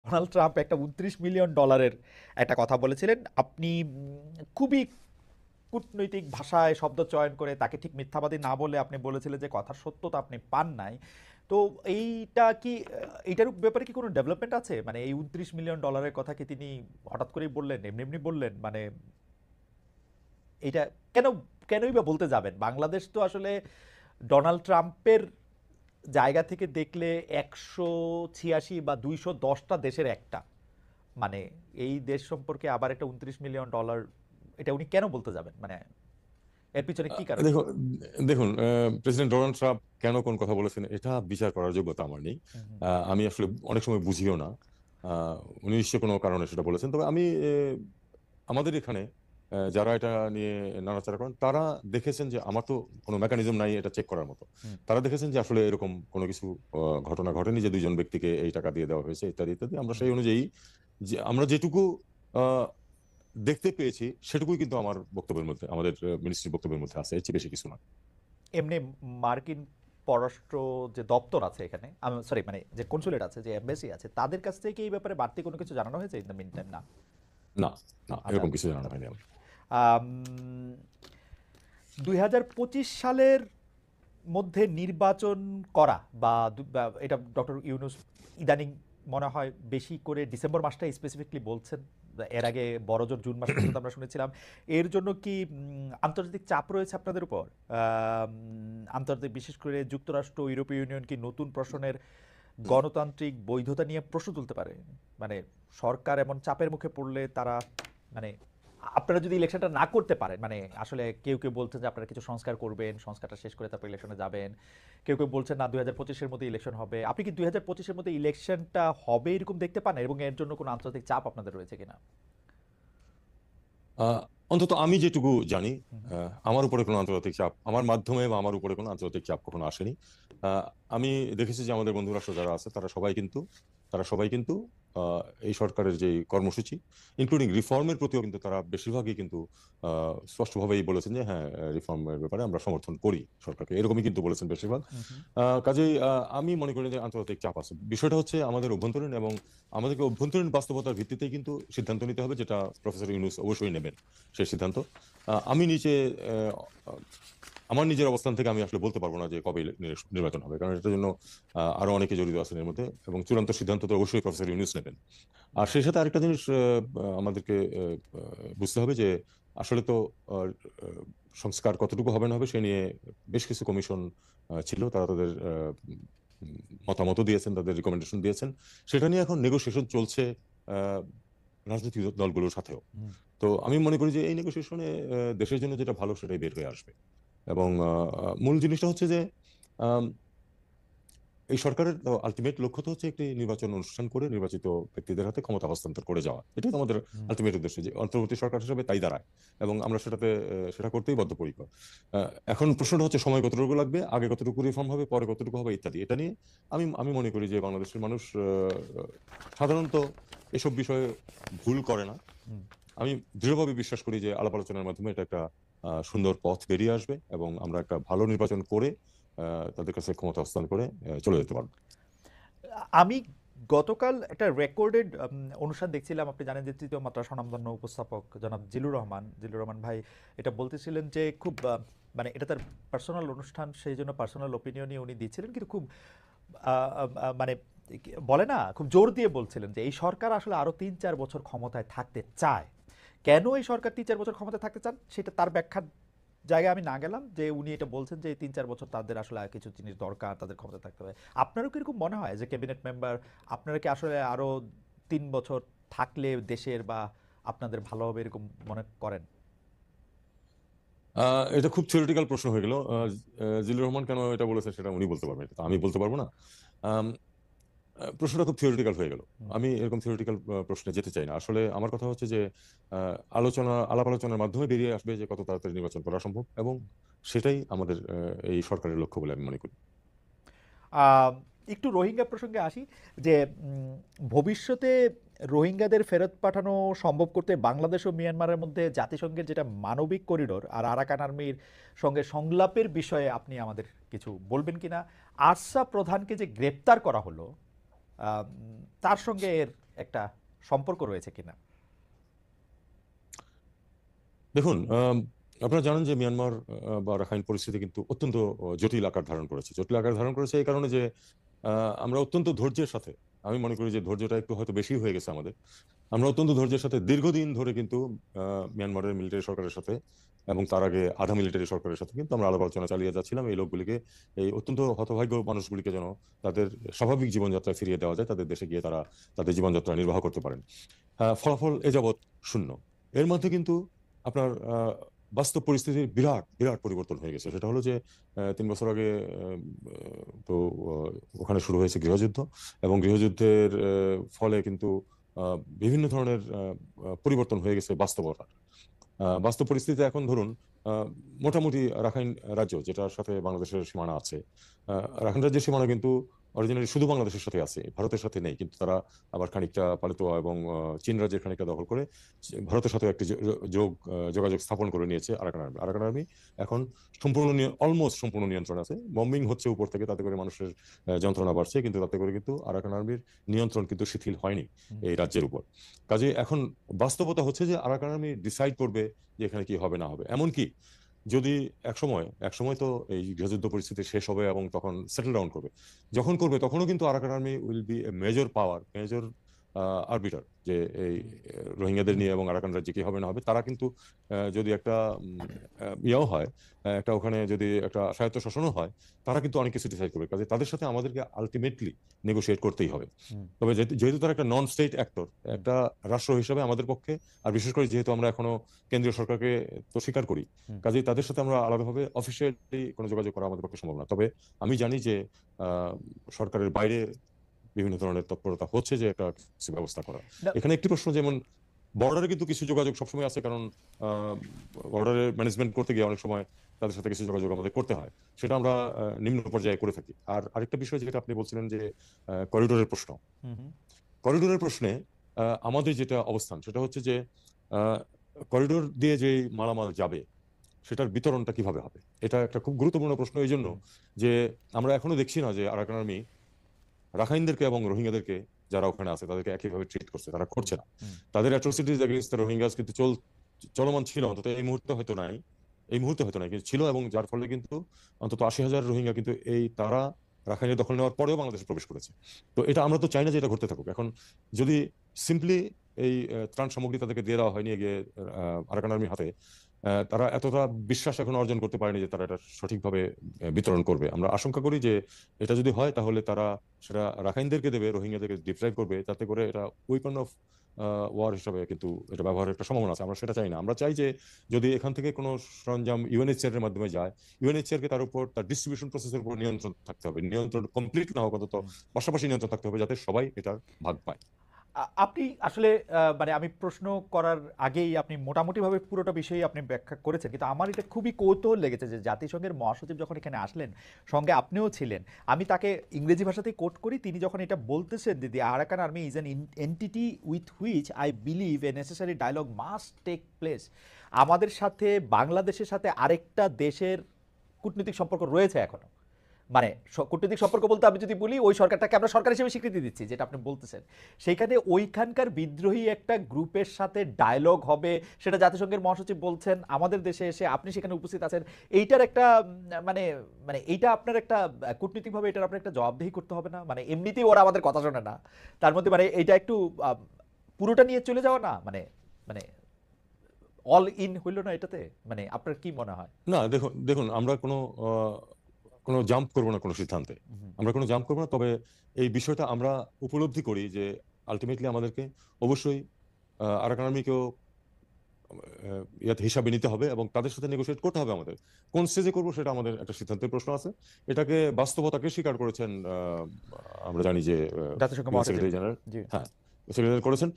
Donald Trump একটা $29 million একটা কথা বলেছিলেন। আপনি খুবই কূটনৈতিক ভাষায় শব্দ চয়ন করে তাকে ঠিক মিথ্যাবাদী না বলে আপনি বলেছিলেন যে কথার সত্যতা আপনি পান নাই। তো এইটা কি এইটার ব্যাপারে কি কোনো ডেভেলপমেন্ট আছে? মানে এই $29 মিলিয়ন কথা কি তিনি হঠাৎ করেই বললেন, এমনি এমনি বললেন? মানে এইটা কেন, কেনই বা বলতে যাবেন? বাংলাদেশ তো আসলে ডোনাল্ড ট্রাম্পের জায়গা থেকে দেখলে 186 বা 210টা দেশের একটা, মানে এই দেশ সম্পর্কে আবার একটা $29 মিলিয়ন, এটা উনি কেন বলতে যাবেন? মানে এর পিছনে কি কারণ? দেখুন, দেখুন, প্রেসিডেন্ট ডোনাল্ড ট্রাম্প কেন কোন কথা বলেছেন এটা বিচার করার যোগ্যতা আমার নেই। হুম, হুম। আমি আসলে অনেক সময় বুঝিও না। আহ, উনি নিশ্চয়ই কোনো কারণে সেটা বলেছেন, তবে আমি আমাদের এখানে যারা এটা নিয়ে নাড়াচাড়া করেন তারা দেখেছেন যে আমার তো কোনো মেকানিজম নাই এটা চেক করার মতো। হুম। তারা দেখেছেন যে আসলে এরকম কোনো কিছু ঘটনা ঘটেনি যে দুইজন ব্যক্তিকে এই টাকা দিয়ে দেওয়া হয়েছে ইত্যাদি ইত্যাদি। আমরা হুম। সেই অনুযায়ী যে আমরা যেটুকু আহ, দেখতে পেয়েছি সেটুকুই কিন্তু আমার বক্তব্যের মধ্যে, আমাদের মিনিস্ট্রির বক্তব্যের মধ্যে আছে, এর চেয়ে বেশি কিছু না। এমনি মার্কিন পররাষ্ট্র যে দপ্তর আছে এখানে, সরি মানে যে কনসুলেট আছে, যে এম্বাসি আছে, তাদের কাছ থেকে এই ব্যাপারে বাড়তি কোনো কিছু জানানো হয়েছে ইন দ্য মিন টাইম? না। না, না, আচ্ছা, এরকম কিছু জানানো আচ্ছা। হয়নি আমার। আম, 2025 সালের মধ্যে নির্বাচন করা বা এটা ডক্টর ইউনূস ইদানিং মনে হয় বেশি করে ডিসেম্বর মাসটাই স্পেসিফিকলি বলছেন। এর আগে বড়জোর জুন মাস পর্যন্ত আমরা শুনেছিলাম। এর জন্য কি আন্তর্জাতিক চাপ রয়েছে আপনাদের উপর? আন্তর্জাতিক, বিশেষ করে যুক্তরাষ্ট্র, ইউরোপীয় ইউনিয়ন কি নতুন প্রশ্নের গণতান্ত্রিক বৈধতা নিয়ে প্রশ্ন তুলতে পারে? মানে সরকার এমন চাপের মুখে পড়লে তারা, মানে আপনারা যদি ইলেকশনটা না করতে পারেন, মানে আসলে কেউ কেউ বলছেন যে আপনারা কিছু সংস্কার করবেন, সংস্কারটা শেষ করে তারপর ইলেকশনে যাবেন। কেউ কেউ বলছেন না, 2025-এর মধ্যে ইলেকশন হবে। আপনি কি 2025-এর মধ্যে ইলেকশনটা হবে এরকম দেখতে পান, এবং এর জন্য কোনো আন্তর্জাতিক চাপ আপনাদের রয়েছে কিনা? আহ, অন্তত আমি যেটুকু জানি, হুম। আমার উপরে কোনো আন্তর্জাতিক চাপ, আমার মাধ্যমে বা আমার উপরে কোনো আন্তর্জাতিক চাপ কখনো আসেনি। আহ, আমি দেখেছি যে আমাদের বন্ধু রাষ্ট্র যারা আছে তারা সবাই কিন্তু আহ, এই সরকারের যে কর্মসূচি ইনক্লুডিং রিফর্মের প্রতিও কিন্তু তারা বেশিরভাগই কিন্তু স্পষ্টভাবেই বলেছেন যে হ্যাঁ, রিফর্মের ব্যাপারে আমরা সমর্থন করি সরকারকে, এরকমই কিন্তু বলেছেন বেশিরভাগ। হুম। হুম। কাজেই আমি মনে করি যে আন্তর্জাতিক চাপ আছে, বিষয়টা হচ্ছে আমাদের অভ্যন্তরীণ, এবং আমাদেরকে অভ্যন্তরীণ বাস্তবতার ভিত্তিতেই কিন্তু সিদ্ধান্ত নিতে হবে, যেটা প্রফেসর ইউনূস অবশ্যই নেবেন সেই সিদ্ধান্ত। আমি নিচে আহ, আমার নিজের অবস্থান থেকে আমি আসলে বলতে পারবো না যে কবে নির্বাচন হবে, কারণ এটার জন্য আরো অনেকে জড়িত আছেন এর মধ্যে, এবং চূড়ান্ত সিদ্ধান্ত তো অবশ্যই প্রফেসর ইউনূস নেবেন। আর সেই সাথে আরেকটা জিনিস আমাদেরকে বুঝতে হবে যে আসলে তো আহ, আহ, সংস্কার কতটুকু হবে না হবে সে নিয়ে বেশ কিছু কমিশন ছিল, তারা তাদের মতামত দিয়েছেন, তাদের রিকমেন্ডেশন দিয়েছেন। সেটা নিয়ে এখন নেগোসিয়েশন চলছে আহ, রাজনৈতিক দলগুলোর সাথেও। হুম। তো আমি মনে করি যে এই নেগোসিয়েশনে দেশের জন্য যেটা ভালো সেটাই বের হয়ে আসবে। এবং মূল জিনিসটা হচ্ছে যে আম, এই সরকারের আলটিমেট লক্ষ্য তো হচ্ছে একটি নির্বাচন অনুষ্ঠান করে নির্বাচিত ব্যক্তিদের হাতে ক্ষমতা হস্তান্তর করে যাওয়া, এটাই তো আমাদের হুম। আলটিমেট উদ্দেশ্য, যে অন্তর্বর্তী সরকার হিসেবে তাই দাঁড়ায়। এবং আমরা সেটা করতেই বদ্ধপরিকর। এখন প্রশ্নটা হচ্ছে সময় কতটুকু লাগবে, আগে কতটুকু রিফর্ম হবে, পরে কতটুকু হবে ইত্যাদি। এটা নিয়ে আমি আমি মনে করি যে বাংলাদেশের মানুষ সাধারণত এসব বিষয়ে ভুল করে না। হুম। আমি দৃঢ়ভাবে বিশ্বাস করি যে আলাপ আলোচনার মাধ্যমে এটা একটা সুন্দর পথ বেরিয়ে আসবে, এবং আমরা একটা ভালো নির্বাচন করে তাদের কাছে ক্ষমতা হস্তান্তর করে চলে যেতে পারবো। আমি গতকাল একটা রেকর্ডেড অনুষ্ঠান দেখছিলাম। আপনি জানেন যে তৃতীয় মাত্রা স্বনামধন্য উপস্থাপক জনাব জিলুর রহমান ভাই এটা বলতেছিলেন যে খুব মানে এটা তার পার্সোনাল অনুষ্ঠান, সেই জন্য পার্সোনাল ওপিনিয়নই উনি দিচ্ছিলেন, কিন্তু খুব মানে বলে না, খুব জোর দিয়ে বলছিলেন যে এই সরকার আসলে আরো 3-4 বছর ক্ষমতায় থাকতে চায়। কেন এই সরকার 3-4 বছর ক্ষমতায় থাকতে চান সেটা তার ব্যাখ্যার জায়গায় আমি না গেলাম, যে উনি এটা বলছেন যে এই 3-4 বছর তাদের আসলে আর কিছু জিনিস দরকার, তাদের ক্ষমতা থাকতে হবে। আপনারও কিরকম মনে হয় যে ক্যাবিনেট মেম্বার, আপনারা কি আসলে আরো 3 বছর থাকলে দেশের বা আপনাদের ভালো হবে এরকম মনে করেন? এটা খুব থিওরিটিক্যাল প্রশ্ন হয়ে গেল। জিল্লুর রহমান কেন এটা বলেছেন সেটা উনি বলতে পারবেন, এটা তো আমি বলতে পারবো না। আম, প্রশ্নটা খুব থিওরিটিক্যাল হয়ে গেল। হুম। আমি এরকম থিওরিটিক্যাল প্রশ্নে যেতে চাই না। আসলে আমার কথা হচ্ছে যে আলাপ আলোচনার মাধ্যমে বেরিয়ে আসবে যে কত তাড়াতাড়ি নির্বাচন করা সম্ভব, এবং সেটাই আমাদের এই সরকারের লক্ষ্য বলে আমি মনে করি। আহ, একটু রোহিঙ্গা প্রসঙ্গে আসি, যে ভবিষ্যতে রোহিঙ্গাদের ফেরত পাঠানো সম্ভব করতে বাংলাদেশ ও মিয়ানমারের মধ্যে জাতিসংঘের যেটা মানবিক করিডোর আর আরাকান আর্মির সঙ্গে সংলাপের বিষয়ে আপনি আমাদের কিছু বলবেন কিনা? আরসা প্রধানকে যে গ্রেপ্তার করা হলো, তার সঙ্গে এর একটা সম্পর্ক রয়েছে কিনা? দেখুন, আপনারা জানেন যে মিয়ানমার বা রাখাইন পরিস্থিতি কিন্তু অত্যন্ত জটিল আকার ধারণ করেছে। জটিল আকার ধারণ করেছে এই কারণে যে আমরা অত্যন্ত ধৈর্যের সাথে, আমি মনে করি যে ধৈর্যটা একটু হয়তো বেশি হয়ে গেছে আমাদের। আমরা অত্যন্ত ধৈর্যের সাথে দীর্ঘদিন ধরে কিন্তু মিয়ানমারের মিলিটারি সরকারের সাথে এবং তার আগে আধা মিলিটারি সরকারের সাথে কিন্তু আমরা আলাপ আলোচনা চালিয়ে যাচ্ছিলাম এই লোকগুলিকে, এই অত্যন্ত হতভাগ্য মানুষগুলিকে যেন তাদের স্বাভাবিক জীবনযাত্রায় ফিরিয়ে দেওয়া যায়, তাদের দেশে গিয়ে তারা তাদের জীবনযাত্রা নির্বাহ করতে পারেন। ফলাফল এ যাবৎ শূন্য। এর মধ্যে কিন্তু আপনার বাস্তব পরিস্থিতির বিরাট বিরাট পরিবর্তন হয়ে গেছে। সেটা হলো যে ৩ বছর আগে তো ওখানে শুরু হয়েছে গৃহযুদ্ধ, এবং গৃহযুদ্ধের ফলে কিন্তু বিভিন্ন ধরনের পরিবর্তন হয়ে গেছে বাস্তবতা। বাস্তব পরিস্থিতিতে এখন ধরুন, মোটামুটি রাখাইন রাজ্য যেটার সাথে বাংলাদেশের সীমানা আছে, রাখাইন রাজ্যের সীমানা কিন্তু অরিজিনালি শুধু বাংলাদেশের সাথে আছে, ভারতের সাথে নেই, কিন্তু তারা আবার খানিকটা পালিতোয়া এবং চীন রাজ্যের খানিকটা দখল করে ভারতের সাথে একটি যোগাযোগ স্থাপন করে নিয়েছে আরাকান আর্মি। আরাকান আর্মি এখন সম্পূর্ণ অলমোস্ট সম্পূর্ণ নিয়ন্ত্রণ আছে। বম্বিং হচ্ছে উপর থেকে, তাতে করে মানুষের যন্ত্রণা বাড়ছে, কিন্তু তাতে করে কিন্তু আরাকান আর্মির নিয়ন্ত্রণ কিন্তু শিথিল হয়নি এই রাজ্যের উপর। কাজে এখন বাস্তবতা হচ্ছে যে আরাকান আর্মি ডিসাইড করবে যে এখানে কি হবে না হবে। এমনকি যদি একসময় তো এই গৃহযুদ্ধ পরিস্থিতি শেষ হবে এবং তখন সেটেল ডাউন করবে, যখন করবে তখনও কিন্তু Arakan army will B a major power, major arbiter, যে এই রোহিঙ্গাদের নিয়ে এবং আরাকান রাজ্যে কি হবে না হবে। তারা কিন্তু যদি একটা ইয়েও হয়, একটা ওখানে যদি একটা স্বায়ত্ত শাসনও হয়, তারা কিন্তু অনেক কিছু ডিসাইড করবে। কাজে তাদের সাথে আমাদেরকে আলটিমেটলি নেগোশিয়েট করতেই হবে। তবে যেহেতু তারা একটা নন স্টেট অ্যাক্টর, একটা রাষ্ট্র হিসেবে আমাদের পক্ষে, আর বিশেষ করে যেহেতু আমরা এখনো কেন্দ্রীয় সরকারকে তো স্বীকার করি, কাজেই তাদের সাথে আমরা আলাদাভাবে অফিসিয়ালি কোনো যোগাযোগ করা আমাদের পক্ষে সম্ভব না। তবে আমি জানি যে সরকারের বাইরে বিভিন্ন ধরনের তৎপরতা হচ্ছে যে একটা কিছু ব্যবস্থা করা। এখানে একটি প্রশ্ন, যেমন বর্ডারে কিন্তু কিছু যোগাযোগ সবসময় আছে, কারণ বর্ডারে ম্যানেজমেন্ট করতে গিয়ে অনেক সময় তাদের সাথে কিছু যোগাযোগ আমাদের করতে হয়, সেটা আমরা নিম্ন পর্যায়ে করে থাকি। আর আরেকটা বিষয় যেটা আপনি বলছিলেন যে করিডোরের প্রশ্ন, করিডোরের প্রশ্নে আমাদের যেটা অবস্থান সেটা হচ্ছে যে করিডোর দিয়ে যে মালামাল যাবে সেটার বিতরণটা কিভাবে হবে, এটা একটা খুব গুরুত্বপূর্ণ প্রশ্ন। এই জন্য যে আমরা এখনো দেখছি না যে আরাকান আর্মি রাখাইনদেরকে এবং রোহিঙ্গাদেরকে যারা ওখানে আছে তাদেরকে একইভাবে ট্রিট করছে, তারা করছে না। তাদের অ্যাট্রোসিটিজ এগেইনস্ট দ্য রোহিঙ্গাস কিন্তু চলমান ছিল, অন্তত এই মুহূর্তে হয়তো নাই, কিন্তু ছিল, এবং যার ফলে কিন্তু অন্তত ৮০,০০০ রোহিঙ্গা কিন্তু তারা রাখাইনের দখল নেওয়ার পরেও বাংলাদেশে প্রবেশ করেছে। তো এটা আমরা তো চাই না যে এটা ঘটতে থাকুক। এখন যদি সিম্পলি এই ত্রাণ সামগ্রী তাদেরকে দিয়ে দেওয়া হয়নি গিয়ে আরাকান আর্মির হাতে, তারা এতটা বিশ্বাস এখন অর্জন করতে পারেনি যে তারা এটা সঠিকভাবে বিতরণ করবে। আমরা আশঙ্কা করি যে এটা যদি হয় তাহলে তারা সেটা রাখাইনদেরকে দেবে, রোহিঙ্গাদেরকে ডিপ্রাইভ করবে, যাতে করে এটা উইপন অফ ওয়ার হিসাবে কিন্তু এটা ব্যবহারের একটা সম্ভাবনা আছে। আমরা সেটা চাই না। আমরা চাই যে যদি এখান থেকে কোনো সরঞ্জাম ইউএনএইচসিআর এর মাধ্যমে যায়, ইউএনএইচসিআর কে তার উপর, তার ডিস্ট্রিবিউশন প্রসেসের উপর নিয়ন্ত্রণ থাকতে হবে। নিয়ন্ত্রণ কমপ্লিট না হোক, অন্তত পাশাপাশি নিয়ন্ত্রণ থাকতে হবে, যাতে সবাই এটার ভাগ পায়। আপনি আসলে মানে আমি প্রশ্ন করার আগেই আপনি মোটামুটিভাবে পুরোটা বিষয়ই আপনি ব্যাখ্যা করেছেন, কিন্তু আমার এটা খুবই কৌতূহল লেগেছে যে জাতিসংঘের মহাসচিব যখন এখানে আসলেন, সঙ্গে আপনিও ছিলেন, আমি তাকে ইংরেজি ভাষাতেই কোট করি, তিনি যখন এটা বলতেছেন, দিদি Arakan army is an entity with which I believe a necessary dialogue must take place. আমাদের সাথে বাংলাদেশের সাথে আরেকটা দেশের কূটনৈতিক সম্পর্ক রয়েছে এখনো, মানে কূটনৈতিক সম্পর্ক বলতে আমি যদি বলি ওই সরকারটাকে আমরা সরকার হিসেবে স্বীকৃতি দিচ্ছি, যেটা আপনি বলতেছেন, সেইখানে ওইখানকার বিদ্রোহী একটা গ্রুপের সাথে ডায়লগ হবে, সেটা জাতিসংঘের মহাসচিব বলছেন, আমাদের দেশে এসে আপনি সেখানে উপস্থিত আছেন, এইটার একটা মানে মানে এইটা আপনার একটা কূটনৈতিকভাবে এটার আপনার একটা জবাবদিহি করতে হবে না? মানে এমনিতেই ওরা আমাদের কথা শোনে না, তার মধ্যে মানে এইটা একটু পুরোটা নিয়ে চলে যাওয়া না, মানে মানে অল ইন হইল না এটাতে? মানে আপনার কি মনে হয়? না, দেখুন দেখুন আমরা কোনো জাম্প করবো না কোনো সিদ্ধান্তে, আমরা কোনো জাম্প করবো না। তবে এই বিষয়টা আমরা উপলব্ধি করি যে আলটিমেটলি আমাদেরকে অবশ্যই আরাকান আর্মিকেও ইয়াতে হিসাবে নিতে হবে এবং তাদের সাথে নেগোশিয়েট করতে হবে। আমাদের কোন স্টেজে করবো সেটা আমাদের একটা সিদ্ধান্তের প্রশ্ন আছে। এটাকে বাস্তবতাকে স্বীকার করেছেন, আমরা জানি যে জাতিসংঘ মহাসচিব, সেক্রেটারি জেনারেল, জি, হ্যাঁ, সেক্রেটারি করেছেন।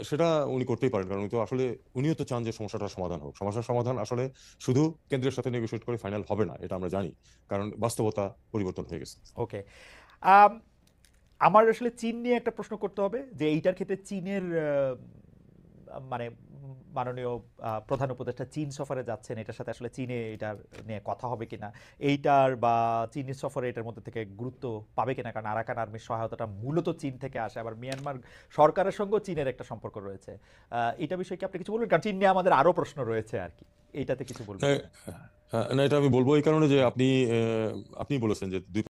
সেটা উনি করতেই পারেন, কারণ উনি তো আসলে উনিও তো চান যে সমস্যাটার সমাধান হোক। সমস্যার সমাধান আসলে শুধু কেন্দ্রের সাথে নেগোশিয়েট করে ফাইনাল হবে না, এটা আমরা জানি, কারণ বাস্তবতা পরিবর্তন হয়ে গেছে। ওকে। আমার আসলে চীন নিয়ে একটা প্রশ্ন করতে হবে, যে এইটার ক্ষেত্রে চীনের মানে মাননীয় প্রধান উপদেষ্টা চীন সফরে যাচ্ছেন, এটার সাথে আসলে চীনে এটার নিয়ে কথা হবে কিনা, এইটার বা চীনের সফরে এটার মধ্যে থেকে গুরুত্ব পাবে কিনা, কারণ আরাকান আর্মির সহায়তাটা মূলত চীন থেকে আসে, আবার মিয়ানমার সরকারের সঙ্গেও চীনের একটা সম্পর্ক রয়েছে। এটা বিষয়ে কি আপনি কিছু বলবেন? কারণ চীন নিয়ে আমাদের আরো প্রশ্ন রয়েছে আর কি, এইটাতে কিছু বলবেন? না, এটা আমি বলবো এই কারণে যে আপনি বলেছেন যে